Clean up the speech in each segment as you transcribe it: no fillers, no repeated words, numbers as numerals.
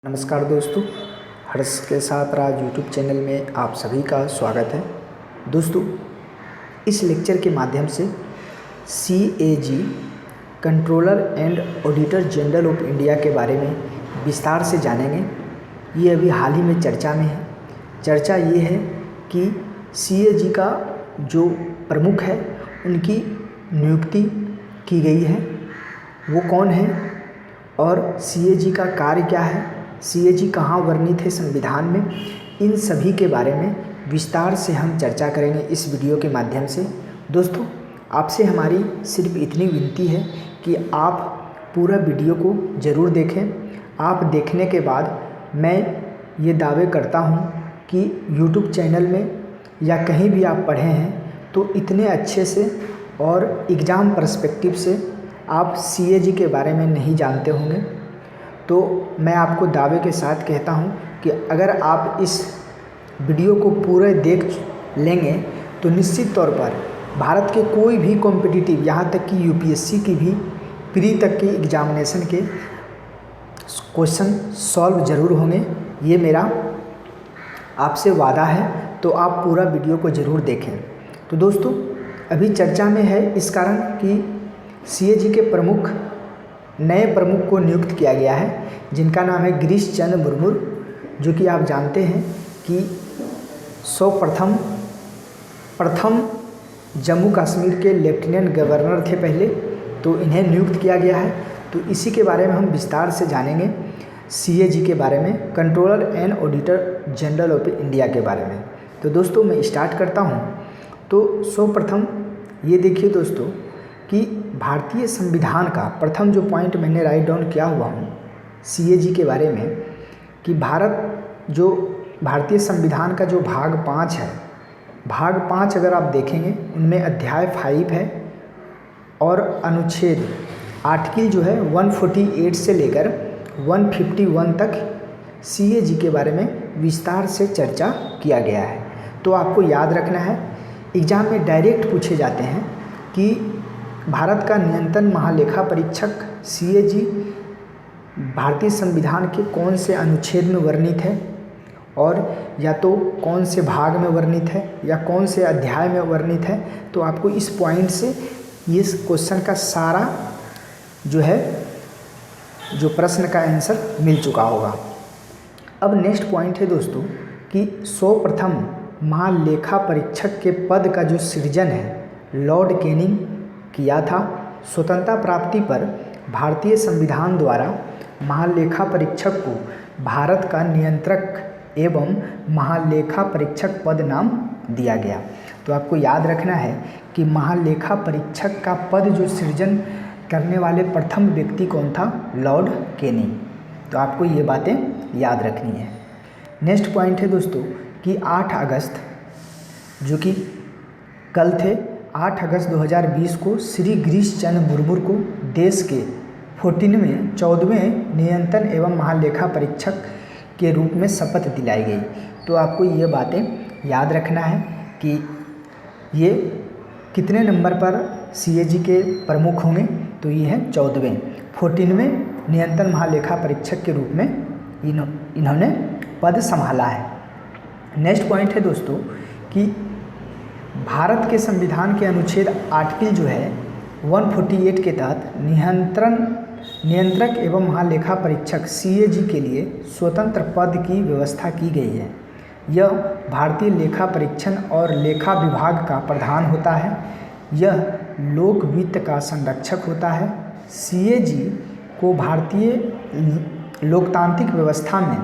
नमस्कार दोस्तों, हर्ष के साथ राज यूट्यूब चैनल में आप सभी का स्वागत है। दोस्तों, इस लेक्चर के माध्यम से CAG controller and auditor general of India के बारे में विस्तार से जानेंगे। ये अभी हाल ही में चर्चा में है। चर्चा ये है कि CAG का जो प्रमुख है उनकी नियुक्ति की गई है, वो कौन है और CAG का कार्य क्या है, CAG कहाँ वर्णित है संविधान में, इन सभी के बारे में विस्तार से हम चर्चा करेंगे इस वीडियो के माध्यम से। दोस्तों, आपसे हमारी सिर्फ इतनी विनती है कि आप पूरा वीडियो को ज़रूर देखें। आप देखने के बाद मैं ये दावे करता हूँ कि YouTube चैनल में या कहीं भी आप पढ़े हैं तो इतने अच्छे से और एग्ज़ाम पर्सपेक्टिव से आप CAG के बारे में नहीं जानते होंगे। तो मैं आपको दावे के साथ कहता हूं कि अगर आप इस वीडियो को पूरे देख लेंगे तो निश्चित तौर पर भारत के कोई भी कॉम्पिटिटिव, यहाँ तक कि UPSC की भी प्री तक के एग्जामिनेशन के क्वेश्चन सॉल्व ज़रूर होंगे। ये मेरा आपसे वादा है, तो आप पूरा वीडियो को ज़रूर देखें। तो दोस्तों, अभी चर्चा में है इस कारण कि CAG के नए प्रमुख को नियुक्त किया गया है, जिनका नाम है गिरीश चंद्र मुर्मू, जो कि आप जानते हैं कि प्रथम जम्मू कश्मीर के लेफ्टिनेंट गवर्नर थे पहले, तो इन्हें नियुक्त किया गया है। तो इसी के बारे में हम विस्तार से जानेंगे, CAG के बारे में, controller and auditor general of India के बारे में। तो दोस्तों, मैं स्टार्ट करता हूँ। तो सर्वप्रथम ये देखिए दोस्तों कि भारतीय संविधान का प्रथम जो पॉइंट मैंने राइट डाउन किया हुआ हूँ CAG के बारे में, कि भारतीय संविधान का जो भाग 5 है, भाग 5 अगर आप देखेंगे उनमें अध्याय 5 है और अनुच्छेद आर्टिकल जो है 148 से लेकर 151 तक CAG के बारे में विस्तार से चर्चा किया गया है। तो आपको याद रखना है, एग्ज़ाम में डायरेक्ट पूछे जाते हैं कि भारत का नियंत्रण महालेखा परीक्षक CAG भारतीय संविधान के कौन से अनुच्छेद में वर्णित है, और या तो कौन से भाग में वर्णित है या कौन से अध्याय में वर्णित है। तो आपको इस पॉइंट से इस क्वेश्चन का सारा जो प्रश्न का आंसर मिल चुका होगा। अब नेक्स्ट पॉइंट है दोस्तों कि सर्वप्रथम महालेखा परीक्षक के पद का जो सृजन है लॉर्ड कैनिंग किया था। स्वतंत्रता प्राप्ति पर भारतीय संविधान द्वारा महालेखा परीक्षक को भारत का नियंत्रक एवं महालेखा परीक्षक पद नाम दिया गया। तो आपको याद रखना है कि महालेखा परीक्षक का पद जो सृजन करने वाले प्रथम व्यक्ति कौन था? Lord Canning. तो आपको ये बातें याद रखनी है। नेक्स्ट पॉइंट है दोस्तों कि 8 अगस्त, जो कि कल थे, 8 अगस्त 2020 को श्री गिरीश चंद्र मुर्मू को देश के 14वें नियंत्रण एवं महालेखा परीक्षक के रूप में शपथ दिलाई गई। तो आपको ये बातें याद रखना है कि ये कितने नंबर पर CAG के प्रमुख होंगे। तो ये है 14वें नियंत्रण महालेखा परीक्षक के रूप में इन्होंने पद संभाला है। नेक्स्ट पॉइंट है दोस्तों कि भारत के संविधान के अनुच्छेद आर्टिकल जो है 148 के तहत नियंत्रक एवं महालेखा परीक्षक CAG के लिए स्वतंत्र पद की व्यवस्था की गई है। यह भारतीय लेखा परीक्षण और लेखा विभाग का प्रधान होता है। यह लोक वित्त का संरक्षक होता है। CAG को भारतीय लोकतांत्रिक व्यवस्था में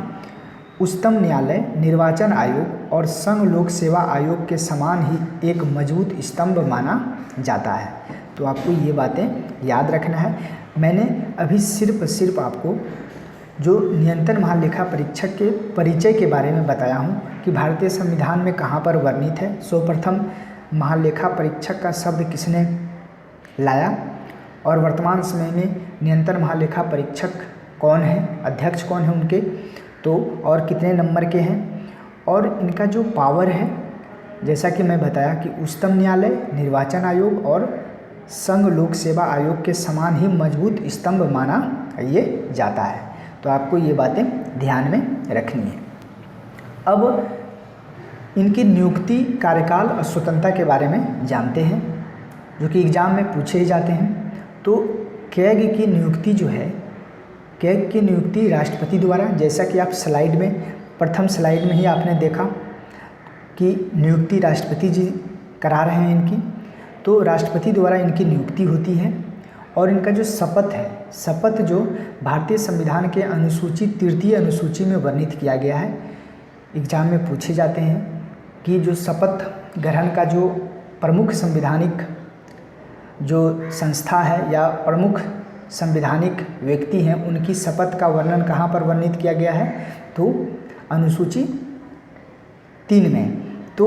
उच्चतम न्यायालय, निर्वाचन आयोग और संघ लोक सेवा आयोग के समान ही एक मजबूत स्तंभ माना जाता है। तो आपको ये बातें याद रखना है। मैंने अभी सिर्फ आपको जो नियंत्रण महालेखा परीक्षक के परिचय के बारे में बताया हूँ कि भारतीय संविधान में कहाँ पर वर्णित है, सर्वप्रथम महालेखा परीक्षक का शब्द किसने लाया, और वर्तमान समय में नियंत्रण महालेखा परीक्षक कौन है, अध्यक्ष कौन है उनके, तो और कितने नंबर के हैं, और इनका जो पावर है, जैसा कि मैं बताया कि उच्चतम न्यायालय, निर्वाचन आयोग और संघ लोक सेवा आयोग के समान ही मजबूत स्तंभ माना ये जाता है। तो आपको ये बातें ध्यान में रखनी है। अब इनकी नियुक्ति, कार्यकाल और स्वतंत्रता के बारे में जानते हैं, जो कि एग्ज़ाम में पूछे ही जाते हैं। तो कैग की नियुक्ति जो है, कैग की नियुक्ति राष्ट्रपति द्वारा, जैसा कि आप स्लाइड में, प्रथम स्लाइड में ही आपने देखा कि नियुक्ति राष्ट्रपति जी करा रहे हैं इनकी। तो राष्ट्रपति द्वारा इनकी नियुक्ति होती है और इनका जो शपथ है, शपथ जो भारतीय संविधान के अनुसूचित 3य अनुसूची में वर्णित किया गया है, एग्जाम में पूछे जाते हैं कि जो शपथ ग्रहण का जो प्रमुख संवैधानिक जो संस्था है या प्रमुख संवैधानिक व्यक्ति हैं, उनकी शपथ का वर्णन कहाँ पर वर्णित किया गया है, तो अनुसूची 3 में। तो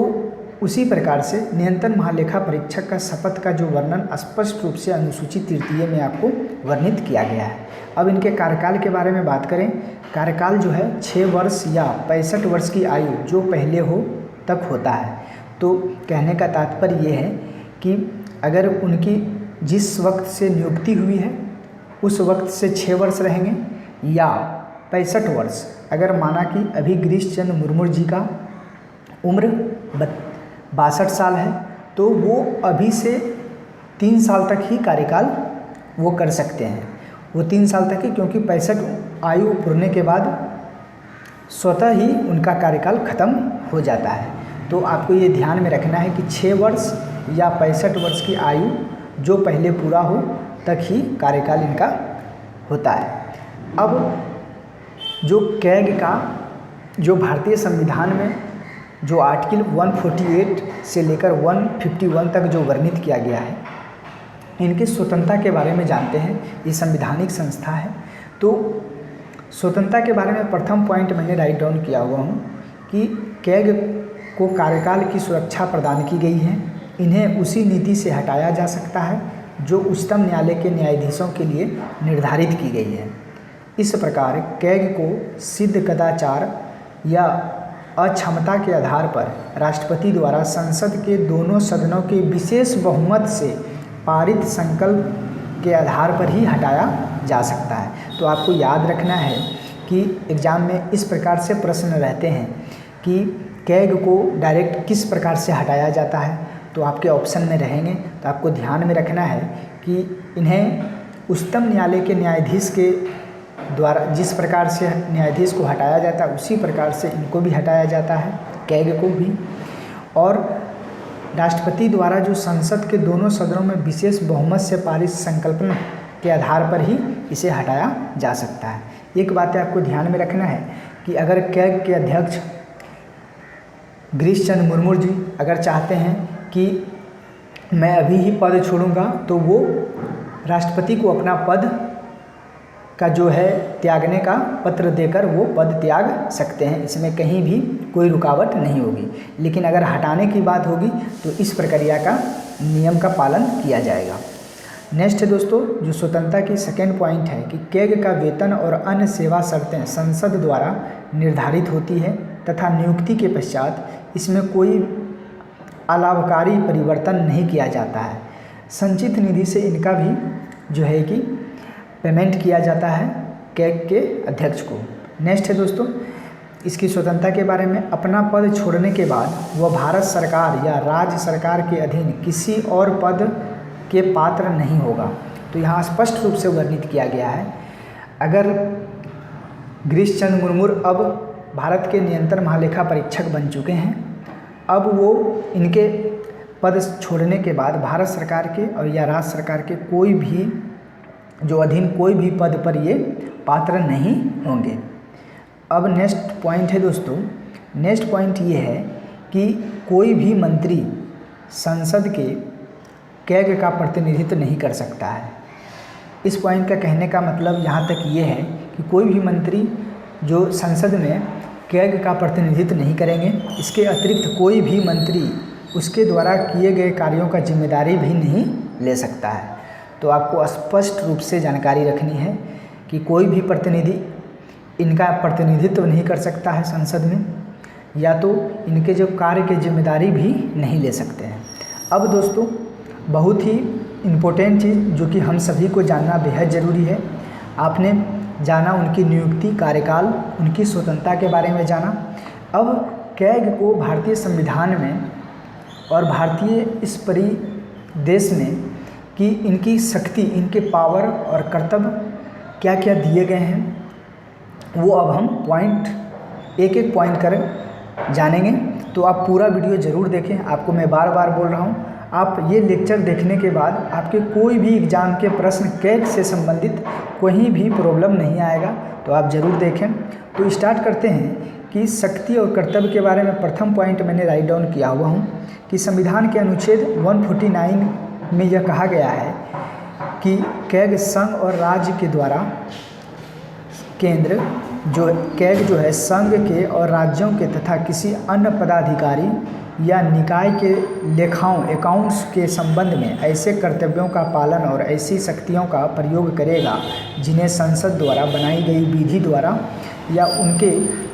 उसी प्रकार से नियंत्रण महालेखा परीक्षक का शपथ का जो वर्णन स्पष्ट रूप से अनुसूची 3 में आपको वर्णित किया गया है। अब इनके कार्यकाल के बारे में बात करें। कार्यकाल जो है 6 वर्ष या 65 वर्ष की आयु जो पहले हो तक होता है। तो कहने का तात्पर्य ये है कि अगर उनकी जिस वक्त से नियुक्ति हुई है उस वक्त से 6 वर्ष रहेंगे, या 65 वर्ष, अगर माना कि अभी गिरीश चंद्र मुर्मू जी का उम्र 62 साल है, तो वो अभी से 3 साल तक ही कार्यकाल वो कर सकते हैं। वो 3 साल तक ही, क्योंकि 65 आयु पूरने के बाद स्वतः ही उनका कार्यकाल खत्म हो जाता है। तो आपको ये ध्यान में रखना है कि 6 वर्ष या 65 वर्ष की आयु जो पहले पूरा हो तक ही कार्यकाल इनका होता है। अब जो कैग का जो भारतीय संविधान में जो आर्टिकल 148 से लेकर 151 तक जो वर्णित किया गया है, इनकी स्वतंत्रता के बारे में जानते हैं। ये संवैधानिक संस्था है। तो स्वतंत्रता के बारे में प्रथम पॉइंट मैंने राइट डाउन किया हुआ हूँ कि कैग को कार्यकाल की सुरक्षा प्रदान की गई है। इन्हें उसी नीति से हटाया जा सकता है जो उच्चतम न्यायालय के न्यायाधीशों के लिए निर्धारित की गई है। इस प्रकार कैग को सिद्ध कदाचार या अक्षमता के आधार पर राष्ट्रपति द्वारा संसद के दोनों सदनों के विशेष बहुमत से पारित संकल्प के आधार पर ही हटाया जा सकता है। तो आपको याद रखना है कि एग्ज़ाम में इस प्रकार से प्रश्न रहते हैं कि कैग को डायरेक्ट किस प्रकार से हटाया जाता है, तो आपके ऑप्शन में रहेंगे। तो आपको ध्यान में रखना है कि इन्हें उच्चतम न्यायालय के न्यायाधीश के द्वारा जिस प्रकार से न्यायाधीश को हटाया जाता है उसी प्रकार से इनको भी हटाया जाता है, कैग को भी। और राष्ट्रपति द्वारा जो संसद के दोनों सदनों में विशेष बहुमत से पारित संकल्पना के आधार पर ही इसे हटाया जा सकता है। एक बात आपको ध्यान में रखना है कि अगर कैग के अध्यक्ष गिरीश चंद्र मुर्मू जी अगर चाहते हैं कि मैं अभी ही पद छोड़ूंगा, तो वो राष्ट्रपति को अपना पद का जो है त्यागने का पत्र देकर वो पद त्याग सकते हैं। इसमें कहीं भी कोई रुकावट नहीं होगी। लेकिन अगर हटाने की बात होगी तो इस प्रक्रिया का नियम का पालन किया जाएगा। नेक्स्ट है दोस्तों, जो स्वतंत्रता की सेकेंड पॉइंट है कि कैग का वेतन और अन्य सेवा शर्तें संसद द्वारा निर्धारित होती है तथा नियुक्ति के पश्चात इसमें कोई अलाभकारी परिवर्तन नहीं किया जाता है। संचित निधि से इनका भी जो है कि पेमेंट किया जाता है कैग के अध्यक्ष को। नेक्स्ट है दोस्तों, इसकी स्वतंत्रता के बारे में, अपना पद छोड़ने के बाद वह भारत सरकार या राज्य सरकार के अधीन किसी और पद के पात्र नहीं होगा। तो यहाँ स्पष्ट रूप से वर्णित किया गया है। अगर गिरीश चंद्र मुर्मू अब भारत के नियंत्रण महालेखा परीक्षक बन चुके हैं, अब वो इनके पद छोड़ने के बाद भारत सरकार के और या राज्य सरकार के कोई भी जो अधीन कोई भी पद पर ये पात्र नहीं होंगे। अब नेक्स्ट पॉइंट है दोस्तों, नेक्स्ट पॉइंट ये है कि कोई भी मंत्री संसद के कैग का प्रतिनिधित्व नहीं कर सकता है। इस पॉइंट का कहने का मतलब यहाँ तक ये है कि कोई भी मंत्री जो संसद में कैग का प्रतिनिधित्व नहीं करेंगे। इसके अतिरिक्त कोई भी मंत्री उसके द्वारा किए गए कार्यों का जिम्मेदारी भी नहीं ले सकता है। तो आपको स्पष्ट रूप से जानकारी रखनी है कि कोई भी प्रतिनिधि इनका प्रतिनिधित्व नहीं कर सकता है संसद में, या तो इनके जो कार्य की जिम्मेदारी भी नहीं ले सकते हैं। अब दोस्तों, बहुत ही इम्पोर्टेंट चीज़ जो कि हम सभी को जानना बेहद ज़रूरी है, आपने जाना उनकी नियुक्ति, कार्यकाल, उनकी स्वतंत्रता के बारे में जाना। अब कैग को भारतीय संविधान में और भारतीय इस परिदेश में कि इनकी शक्ति, इनके पावर और कर्तव्य क्या क्या दिए गए हैं, वो अब हम एक एक पॉइंट कर जानेंगे। तो आप पूरा वीडियो ज़रूर देखें। आपको मैं बार बार बोल रहा हूँ, आप ये लेक्चर देखने के बाद आपके कोई भी एग्ज़ाम के प्रश्न कैग से संबंधित कोई भी प्रॉब्लम नहीं आएगा, तो आप ज़रूर देखें। तो स्टार्ट करते हैं कि शक्ति और कर्तव्य के बारे में। प्रथम पॉइंट मैंने राइट डाउन किया हुआ हूँ कि संविधान के अनुच्छेद 149 में यह कहा गया है कि कैग संघ और राज्य के द्वारा कैग जो है संघ के और राज्यों के तथा किसी अन्य पदाधिकारी या निकाय के लेखाओं अकाउंट्स के संबंध में ऐसे कर्तव्यों का पालन और ऐसी शक्तियों का प्रयोग करेगा जिन्हें संसद द्वारा बनाई गई विधि द्वारा या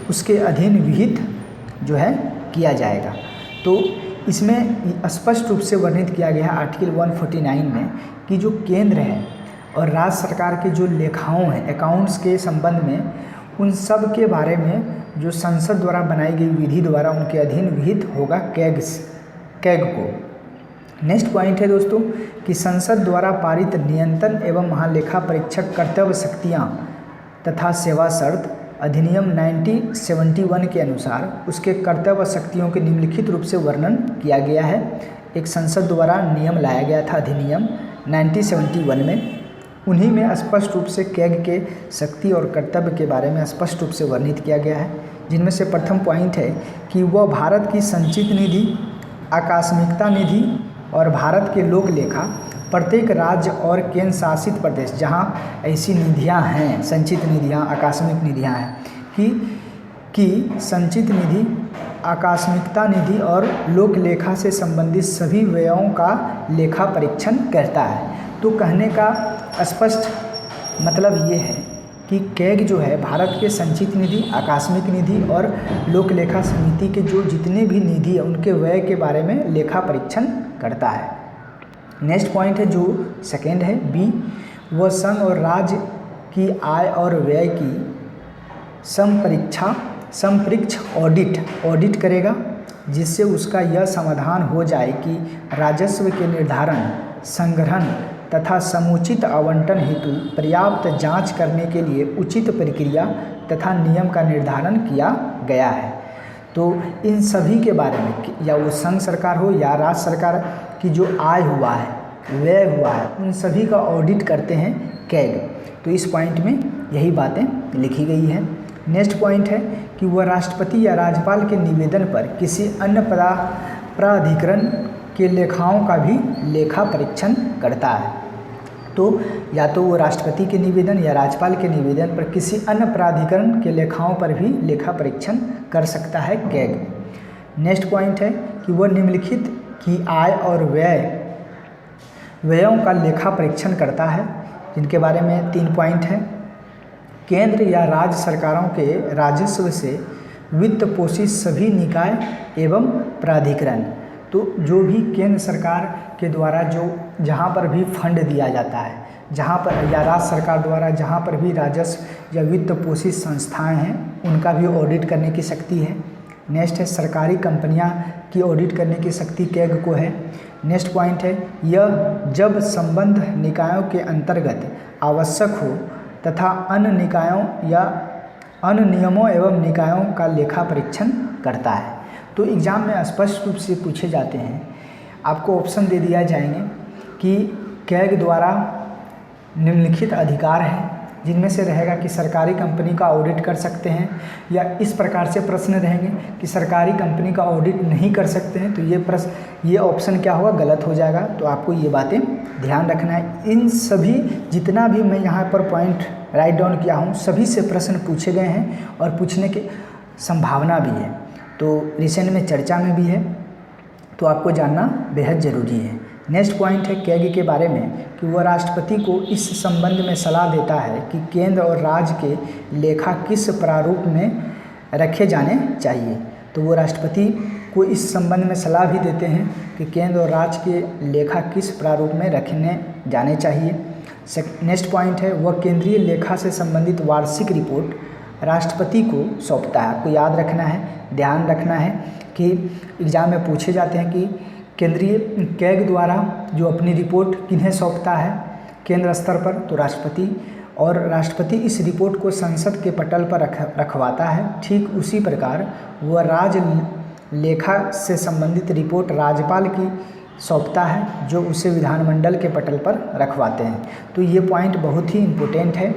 उसके अधीन विहित जो है किया जाएगा। तो इसमें स्पष्ट रूप से वर्णित किया गया है आर्टिकल 149 में कि जो केंद्र है और राज्य सरकार के जो लेखाओं हैं अकाउंट्स के संबंध में, उन सब के बारे में जो संसद द्वारा बनाई गई विधि द्वारा उनके अधीन विहित होगा कैग को। नेक्स्ट पॉइंट है दोस्तों कि संसद द्वारा पारित नियंत्रण एवं महालेखा परीक्षक कर्तव्य शक्तियाँ तथा सेवा शर्त अधिनियम 1971 के अनुसार उसके कर्तव्य शक्तियों के निम्नलिखित रूप से वर्णन किया गया है। एक संसद द्वारा नियम लाया गया था अधिनियम 1971 में, उन्हीं में स्पष्ट रूप से कैग के शक्ति और कर्तव्य के बारे में स्पष्ट रूप से वर्णित किया गया है, जिनमें से प्रथम पॉइंट है कि वह भारत की संचित निधि, आकस्मिकता निधि और भारत के लोक लेखा प्रत्येक राज्य और केंद्र शासित प्रदेश जहां ऐसी निधियां हैं, संचित निधियां, आकस्मिक निधियां हैं कि संचित निधि, आकस्मिकता निधि और लोक लेखा से संबंधित सभी व्ययों का लेखा परीक्षण करता है। तो कहने का स्पष्ट मतलब ये है कि कैग जो है भारत के संचित निधि, आकस्मिक निधि और लोक लेखा समिति के जो जितने भी निधि है उनके व्यय के बारे में लेखा परीक्षण करता है। नेक्स्ट पॉइंट है जो सेकेंड है बी, वह संघ और राज्य की आय और व्यय की संपरीक्ष ऑडिट करेगा, जिससे उसका यह समाधान हो जाए कि राजस्व के निर्धारण, संग्रहण तथा समुचित आवंटन हेतु पर्याप्त जांच करने के लिए उचित प्रक्रिया तथा नियम का निर्धारण किया गया है। तो इन सभी के बारे में, या वो संघ सरकार हो या राज्य सरकार की जो आय हुआ है, व्यय हुआ है, उन सभी का ऑडिट करते हैं कैग। तो इस पॉइंट में यही बातें लिखी गई है। नेक्स्ट पॉइंट है कि वह राष्ट्रपति या राज्यपाल के निवेदन पर किसी अन्य प्राधिकरण के लेखाओं का भी लेखा परीक्षण करता है। तो या तो वो राष्ट्रपति के निवेदन या राज्यपाल के निवेदन पर किसी अन्य प्राधिकरण के लेखाओं पर भी लेखा परीक्षण कर सकता है कैग। नेक्स्ट पॉइंट है कि वह निम्नलिखित की आय और व्ययों का लेखा परीक्षण करता है, जिनके बारे में 3 पॉइंट हैं। केंद्र या राज्य सरकारों के राजस्व से वित्त पोषित सभी निकाय एवं प्राधिकरण, तो जो भी केंद्र सरकार के द्वारा जहाँ पर भी फंड दिया जाता है, जहाँ पर या राज्य सरकार द्वारा जहाँ पर भी राजस्व या वित्त पोषित संस्थाएं हैं, उनका भी ऑडिट करने की शक्ति है। नेक्स्ट है सरकारी कंपनियां की ऑडिट करने की शक्ति कैग को है। नेक्स्ट पॉइंट है यह जब संबद्ध निकायों के अंतर्गत आवश्यक हो तथा अन्य निकायों या अन्य नियमों एवं निकायों का लेखा परीक्षण करता है। तो एग्ज़ाम में स्पष्ट रूप से पूछे जाते हैं, आपको ऑप्शन दे दिया जाएंगे कि कैग द्वारा निम्नलिखित अधिकार हैं, जिनमें से रहेगा कि सरकारी कंपनी का ऑडिट कर सकते हैं, या इस प्रकार से प्रश्न रहेंगे कि सरकारी कंपनी का ऑडिट नहीं कर सकते हैं, तो ये ऑप्शन क्या होगा, गलत हो जाएगा। तो आपको ये बातें ध्यान रखना है। इन सभी जितना भी मैं यहाँ पर पॉइंट राइट डाउन किया हूँ, सभी से प्रश्न पूछे गए हैं और पूछने की संभावना भी है, तो रिसेंट में चर्चा में भी है, तो आपको जानना बेहद ज़रूरी है। नेक्स्ट पॉइंट है कैग के बारे में कि वह राष्ट्रपति को इस संबंध में सलाह देता है कि केंद्र और राज्य के लेखा किस प्रारूप में रखे जाने चाहिए। तो वो राष्ट्रपति को इस संबंध में सलाह भी देते हैं कि केंद्र और राज्य के लेखा किस प्रारूप में रखने जाने चाहिए। नेक्स्ट पॉइंट है, वह केंद्रीय लेखा से संबंधित वार्षिक रिपोर्ट राष्ट्रपति को सौंपता है। आपको याद रखना है, ध्यान रखना है कि एग्जाम में पूछे जाते हैं कि केंद्रीय कैग द्वारा जो अपनी रिपोर्ट किन्हें सौंपता है केंद्र स्तर पर, तो राष्ट्रपति, और राष्ट्रपति इस रिपोर्ट को संसद के पटल पर रखवाता है। ठीक उसी प्रकार वह राज्य लेखा से संबंधित रिपोर्ट राज्यपाल की सौंपता है, जो उसे विधानमंडल के पटल पर रखवाते हैं। तो ये पॉइंट बहुत ही इम्पोर्टेंट है,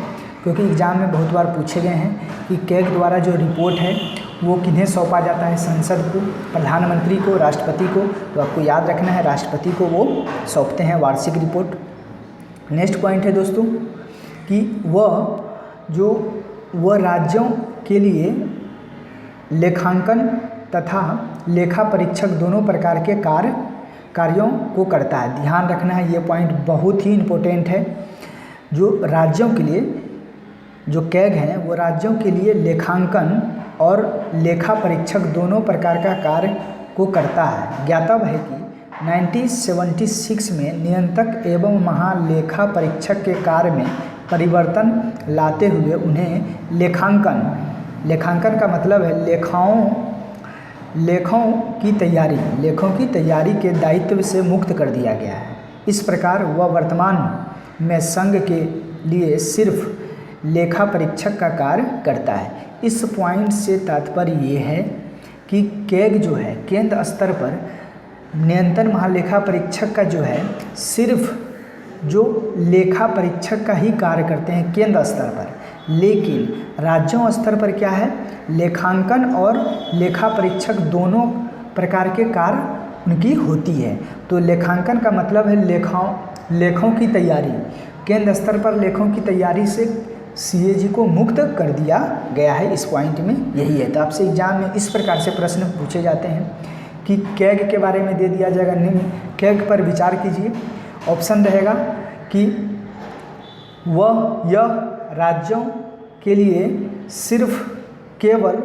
क्योंकि एग्ज़ाम में बहुत बार पूछे गए हैं कि कैग द्वारा जो रिपोर्ट है वो किन्हें सौंपा जाता है, संसद को, प्रधानमंत्री को, राष्ट्रपति को। तो आपको याद रखना है राष्ट्रपति को वो सौंपते हैं वार्षिक रिपोर्ट। नेक्स्ट पॉइंट है दोस्तों कि वह राज्यों के लिए लेखांकन तथा लेखा परीक्षक दोनों प्रकार के कार्यों को करता है। ध्यान रखना है, ये पॉइंट बहुत ही इम्पोर्टेंट है। जो राज्यों के लिए जो कैग हैं वो राज्यों के लिए लेखांकन और लेखा परीक्षक दोनों प्रकार का कार्य को करता है। ज्ञातव्य है कि 1976 में नियंत्रक एवं महालेखा परीक्षक के कार्य में परिवर्तन लाते हुए उन्हें लेखांकन का मतलब है लेखों की तैयारी के दायित्व से मुक्त कर दिया गया है। इस प्रकार वह वर्तमान में संघ के लिए सिर्फ लेखा परीक्षक का कार्य करता है। इस पॉइंट से तात्पर्य ये है कि कैग जो है केंद्र स्तर पर नियंत्रण महालेखा परीक्षक का जो है सिर्फ जो लेखा परीक्षक का ही कार्य करते हैं केंद्र स्तर पर, लेकिन राज्यों स्तर पर क्या है, लेखांकन और लेखा परीक्षक दोनों प्रकार के कार्य उनकी होती है। तो लेखांकन का मतलब है लेखों की तैयारी, केंद्र स्तर पर लेखों की तैयारी से सीएजी को मुक्त कर दिया गया है। इस पॉइंट में यही है। तो आपसे एग्जाम में इस प्रकार से प्रश्न पूछे जाते हैं कि कैग के बारे में दे दिया जाएगा, निम्न कैग पर विचार कीजिए। ऑप्शन रहेगा कि यह राज्यों के लिए सिर्फ केवल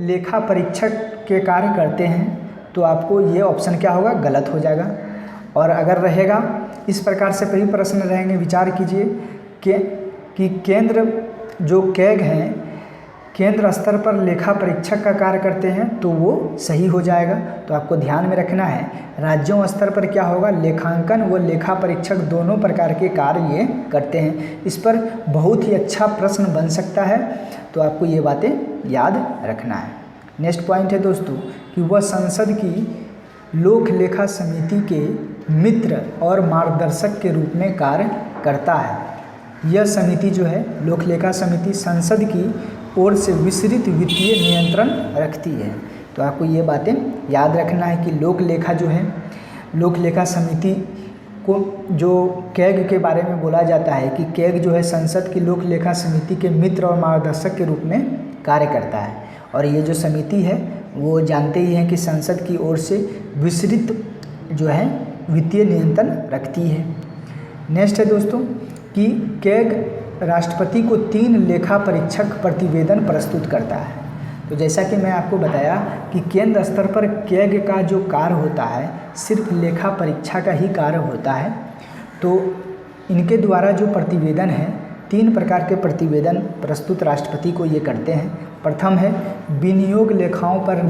लेखा परीक्षक के कार्य करते हैं, तो आपको ये ऑप्शन क्या होगा, गलत हो जाएगा। और अगर रहेगा इस प्रकार से कई प्रश्न रहेंगे, विचार कीजिए कि केंद्र जो कैग हैं केंद्र स्तर पर लेखा परीक्षक का कार्य करते हैं, तो वो सही हो जाएगा। तो आपको ध्यान में रखना है राज्यों स्तर पर क्या होगा, लेखांकन व लेखा परीक्षक दोनों प्रकार के कार्य ये करते हैं। इस पर बहुत ही अच्छा प्रश्न बन सकता है, तो आपको ये बातें याद रखना है। नेक्स्ट पॉइंट है दोस्तों कि वह संसद की लोक लेखा समिति के मित्र और मार्गदर्शक के रूप में कार्य करता है। यह समिति जो है लोक लेखा समिति संसद की ओर से विस्तृत वित्तीय नियंत्रण रखती है। तो आपको ये बातें याद रखना है कि लोक लेखा जो है, लोक लेखा समिति को जो कैग के बारे में बोला जाता है कि कैग जो है संसद की लोक लेखा समिति के मित्र और मार्गदर्शक के रूप में कार्य करता है। और ये जो समिति है वो जानते ही हैं कि संसद की ओर से विस्तृत जो है वित्तीय नियंत्रण रखती है। नेक्स्ट है दोस्तों कि कैग राष्ट्रपति को 3 लेखा परीक्षक प्रतिवेदन प्रस्तुत करता है। तो जैसा कि मैं आपको बताया कि केंद्र स्तर पर कैग का जो कार्य होता है सिर्फ लेखा परीक्षा का ही कार्य होता है। तो इनके द्वारा जो प्रतिवेदन है 3 प्रकार के प्रतिवेदन प्रस्तुत राष्ट्रपति को ये करते हैं। प्रथम है विनियोग लेखाओं पर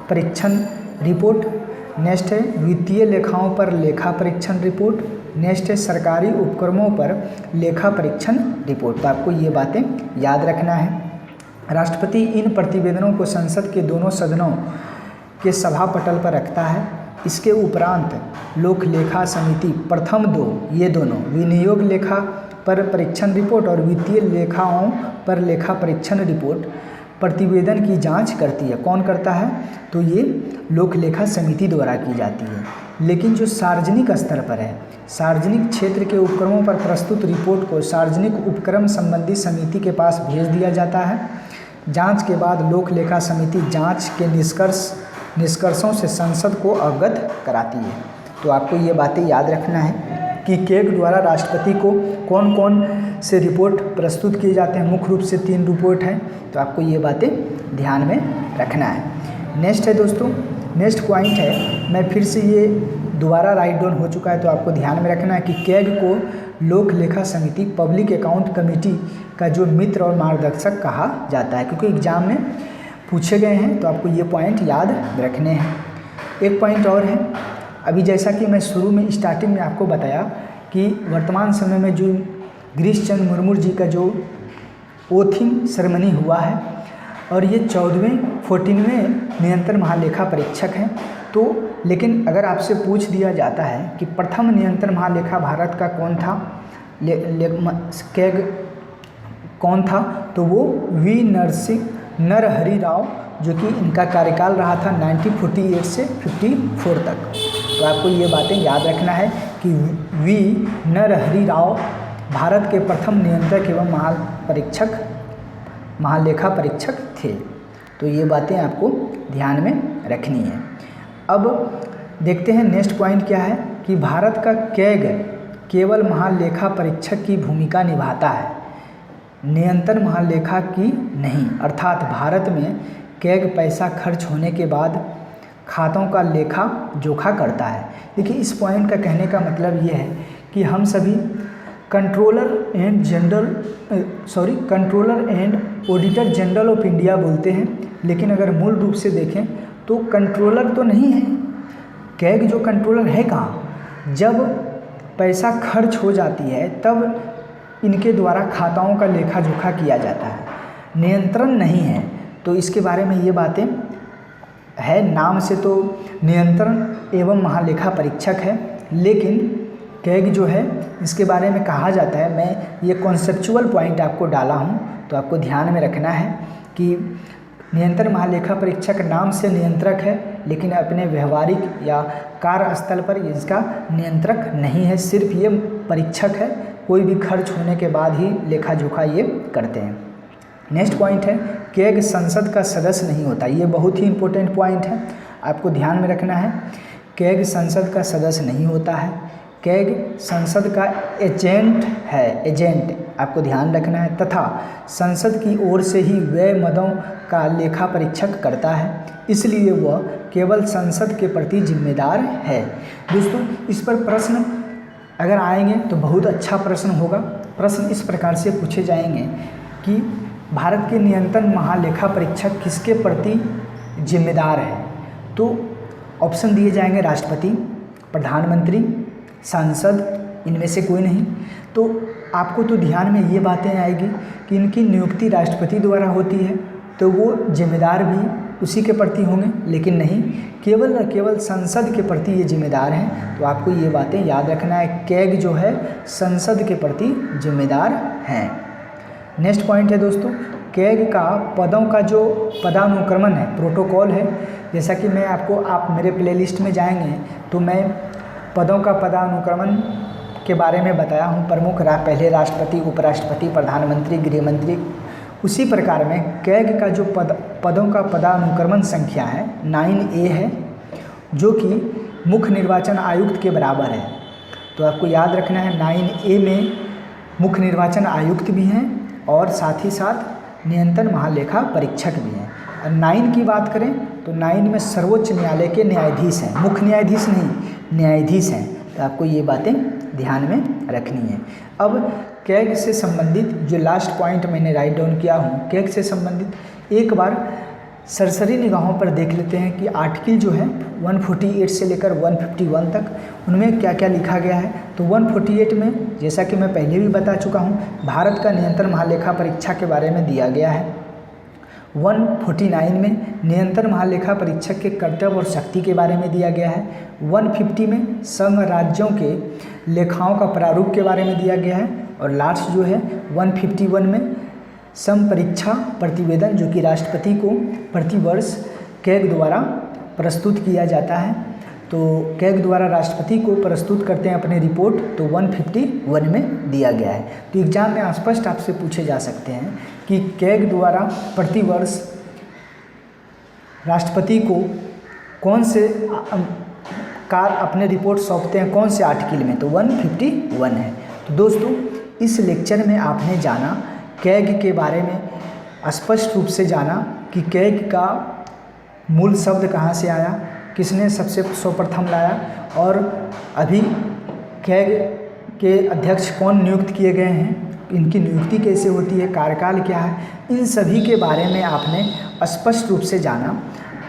परीक्षण रिपोर्ट, नेक्स्ट है वित्तीय लेखाओं पर लेखा परीक्षण रिपोर्ट, नेक्स्ट है सरकारी उपक्रमों पर लेखा परीक्षण रिपोर्ट। तो आपको ये बातें याद रखना है। राष्ट्रपति इन प्रतिवेदनों को संसद के दोनों सदनों के सभा पटल पर रखता है। इसके उपरांत लोक लेखा समिति प्रथम 2 ये दोनों विनियोग लेखा पर परीक्षण रिपोर्ट और वित्तीय लेखाओं पर लेखा परीक्षण रिपोर्ट प्रतिवेदन की जांच करती है। कौन करता है, तो ये लोक लेखा समिति द्वारा की जाती है। लेकिन जो सार्वजनिक स्तर पर है, सार्वजनिक क्षेत्र के उपक्रमों पर प्रस्तुत रिपोर्ट को सार्वजनिक उपक्रम संबंधी समिति के पास भेज दिया जाता है। जांच के बाद लोक लेखा समिति जांच के निष्कर्षों से संसद को अवगत कराती है। तो आपको ये बातें याद रखना है कि कैग द्वारा राष्ट्रपति को कौन कौन से रिपोर्ट प्रस्तुत किए जाते हैं। मुख्य रूप से 3 रिपोर्ट हैं, तो आपको ये बातें ध्यान में रखना है। नेक्स्ट है दोस्तों, नेक्स्ट पॉइंट है, मैं फिर से ये दोबारा राइट डाउन हो चुका है, तो आपको ध्यान में रखना है कि कैग को लोक लेखा समिति पब्लिक अकाउंट कमेटी का जो मित्र और मार्गदर्शक कहा जाता है, क्योंकि एग्जाम में पूछे गए हैं तो आपको ये पॉइंट याद रखने हैं। एक पॉइंट और है, अभी जैसा कि मैं शुरू में स्टार्टिंग में आपको बताया कि वर्तमान समय में जो गिरीश चंद्र मुर्मू जी का जो ओथिंग सेरेमनी हुआ है और ये 14वें नियंत्रण महालेखा परीक्षक हैं। तो लेकिन अगर आपसे पूछ दिया जाता है कि प्रथम नियंत्रण महालेखा भारत का कौन था, कैग कौन था, तो वो वी नरहरि राव, जो कि इनका कार्यकाल रहा था 1948 से 54 तक। तो आपको ये बातें याद रखना है कि वी नरहरि राव भारत के प्रथम नियंत्रक एवं महालेखा परीक्षक थे। तो ये बातें आपको ध्यान में रखनी है। अब देखते हैं नेक्स्ट पॉइंट क्या है कि भारत का कैग केवल महालेखा परीक्षक की भूमिका निभाता है, नियंत्रण महालेखा की नहीं। अर्थात भारत में कैग पैसा खर्च होने के बाद खातों का लेखा जोखा करता है। देखिए, इस पॉइंट का कहने का मतलब ये है कि हम सभी controller and auditor general of India बोलते हैं, लेकिन अगर मूल रूप से देखें तो कंट्रोलर तो नहीं है। कैग जो कंट्रोलर है कहाँ, जब पैसा खर्च हो जाती है तब इनके द्वारा खाताओं का लेखा जोखा किया जाता है, नियंत्रण नहीं है। तो इसके बारे में ये बातें है, नाम से तो नियंत्रण एवं महालेखा परीक्षक है, लेकिन कैग जो है इसके बारे में कहा जाता है, मैं ये कॉन्सेप्चुअल पॉइंट आपको डाला हूँ तो आपको ध्यान में रखना है कि नियंत्रण महालेखा परीक्षक नाम से नियंत्रक है, लेकिन अपने व्यवहारिक या कार्यस्थल पर इसका नियंत्रक नहीं है, सिर्फ ये परीक्षक है। कोई भी खर्च होने के बाद ही लेखा जोखा ये करते हैं। नेक्स्ट पॉइंट है, कैग संसद का सदस्य नहीं होता। ये बहुत ही इंपॉर्टेंट पॉइंट है, आपको ध्यान में रखना है। कैग संसद का सदस्य नहीं होता है, कैग संसद का एजेंट है, एजेंट आपको ध्यान रखना है, तथा संसद की ओर से ही व्यय मदों का लेखा परीक्षक करता है, इसलिए वह केवल संसद के प्रति जिम्मेदार है। दोस्तों, इस पर प्रश्न अगर आएंगे तो बहुत अच्छा प्रश्न होगा। प्रश्न इस प्रकार से पूछे जाएंगे कि भारत के नियंत्रण महालेखा परीक्षक किसके प्रति जिम्मेदार है, तो ऑप्शन दिए जाएंगे राष्ट्रपति, प्रधानमंत्री, सांसद, इनमें से कोई नहीं। तो आपको तो ध्यान में ये बातें आएगी कि इनकी नियुक्ति राष्ट्रपति द्वारा होती है, तो वो जिम्मेदार भी उसी के प्रति होंगे, लेकिन नहीं, केवल और केवल संसद के प्रति ये जिम्मेदार हैं। तो आपको ये बातें याद रखना है, कैग जो है संसद के प्रति जिम्मेदार हैं। नेक्स्ट पॉइंट है दोस्तों, कैग का पदों का जो पदानुक्रमण है, प्रोटोकॉल है, जैसा कि मैं आपको, आप मेरे प्लेलिस्ट में जाएंगे तो मैं पदों का पदानुक्रमण के बारे में बताया हूँ। प्रमुख पहले राष्ट्रपति, उपराष्ट्रपति, प्रधानमंत्री, गृहमंत्री। उसी प्रकार में कैग का जो पदों का पदानुक्रमण संख्या है 9A है, जो कि मुख्य निर्वाचन आयुक्त के बराबर है। तो आपको याद रखना है 9A में मुख्य निर्वाचन आयुक्त भी हैं और साथ ही साथ नियंत्रण महालेखा परीक्षक भी हैं। और 9 की बात करें तो 9 में सर्वोच्च न्यायालय के न्यायाधीश हैं, मुख्य न्यायाधीश नहीं, न्यायाधीश हैं। तो आपको ये बातें ध्यान में रखनी है। अब कैग से संबंधित जो लास्ट पॉइंट मैंने राइट डाउन किया हूँ, कैग से संबंधित एक बार सरसरी निगाहों पर देख लेते हैं कि आर्टिकल जो है 148 से लेकर 151 तक, उनमें क्या क्या लिखा गया है। तो 148 में, जैसा कि मैं पहले भी बता चुका हूँ, भारत का नियंत्रण महालेखा परीक्षा के बारे में दिया गया है। 149 में नियंत्रण महालेखा परीक्षक के कर्तव्य और शक्ति के बारे में दिया गया है। 150 में संघ राज्यों के लेखाओं का प्रारूप के बारे में दिया गया है। और लास्ट जो है 151 में समपरीक्षा प्रतिवेदन, जो कि राष्ट्रपति को प्रतिवर्ष कैग द्वारा प्रस्तुत किया जाता है। तो कैग द्वारा राष्ट्रपति को प्रस्तुत करते हैं अपनी रिपोर्ट, तो 151 में दिया गया है। तो एग्जाम में स्पष्ट आपसे पूछे जा सकते हैं कि कैग द्वारा प्रतिवर्ष राष्ट्रपति को कौन से कार्य अपने रिपोर्ट सौंपते हैं, कौन से आर्टिकल में, तो 151 है। तो दोस्तों, इस लेक्चर में आपने जाना कैग के बारे में, स्पष्ट रूप से जाना कि कैग का मूल शब्द कहाँ से आया, किसने सबसे सर्वप्रथम लाया, और अभी कैग के अध्यक्ष कौन नियुक्त किए गए हैं, इनकी नियुक्ति कैसे होती है, कार्यकाल क्या है, इन सभी के बारे में आपने स्पष्ट रूप से जाना।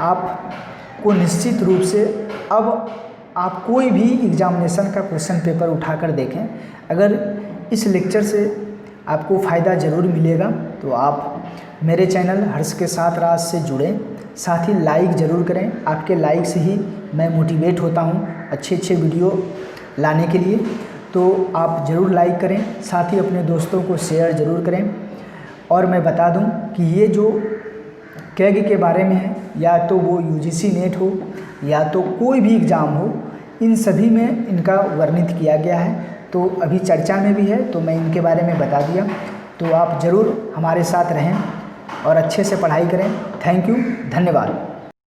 आपको निश्चित रूप से अब आप कोई भी एग्जामिनेशन का क्वेश्चन पेपर उठाकर देखें, अगर इस लेक्चर से आपको फ़ायदा ज़रूर मिलेगा तो आप मेरे चैनल हर्ष के साथ राज से जुड़ें, साथ ही लाइक ज़रूर करें। आपके लाइक से ही मैं मोटिवेट होता हूँ अच्छे अच्छे वीडियो लाने के लिए, तो आप ज़रूर लाइक करें, साथ ही अपने दोस्तों को शेयर ज़रूर करें। और मैं बता दूं कि ये जो कैग के बारे में है, या तो वो यूजीसी नेट हो या तो कोई भी एग्ज़ाम हो, इन सभी में इनका वर्णित किया गया है। तो अभी चर्चा में भी है तो मैं इनके बारे में बता दिया। तो आप ज़रूर हमारे साथ रहें और अच्छे से पढ़ाई करें। थैंक यू, धन्यवाद।